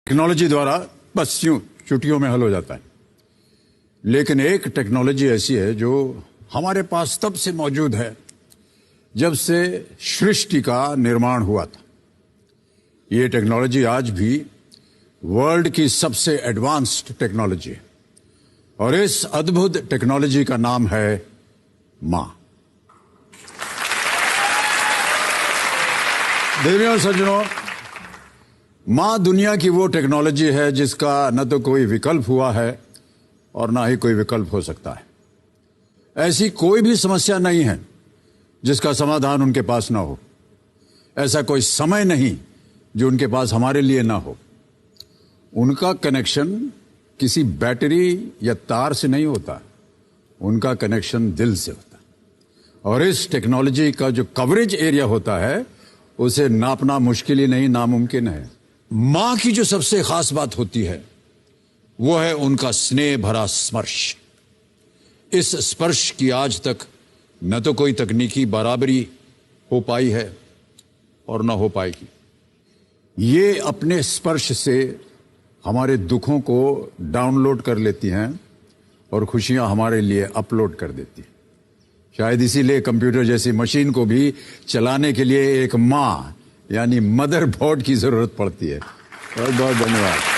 Technology द्वारा बस यूं चुटकियों में हल हो जाता है। लेकिन एक टेक्नोलॉजी ऐसी है जो हमारे पास तब से मौजूद है जब से सृष्टि का निर्माण हुआ था। ये टेक्नोलॉजी आज भी वर्ल्ड की सबसे एडवांस्ड टेक्नोलॉजी है और इस अद्भुत टेक्नोलॉजी का नाम है मां। देवियों और सज्जनों, मां दुनिया की वो टेक्नोलॉजी है जिसका न तो कोई विकल्प हुआ है और ना ही कोई विकल्प हो सकता है। ऐसी कोई भी समस्या नहीं है जिसका समाधान उनके पास ना हो। ऐसा कोई समय नहीं जो उनके पास हमारे लिए ना हो। उनका कनेक्शन किसी बैटरी या तार से नहीं होता, उनका कनेक्शन दिल से होता है। और इस टेक्नोलॉजी का जो कवरेज एरिया होता है उसे नापना मुश्किल ही नहीं, नामुमकिन है। मां की जो सबसे खास बात होती है वो है उनका स्नेह भरा स्पर्श। इस स्पर्श की आज तक न तो कोई तकनीकी बराबरी हो पाई है और न हो पाएगी। ये अपने स्पर्श से हमारे दुखों को डाउनलोड कर लेती हैं और खुशियां हमारे लिए अपलोड कर देती हैं। शायद इसीलिए कंप्यूटर जैसी मशीन को भी चलाने के लिए एक मां यानी मदर बोर्ड की जरूरत पड़ती है। बहुत बहुत धन्यवाद।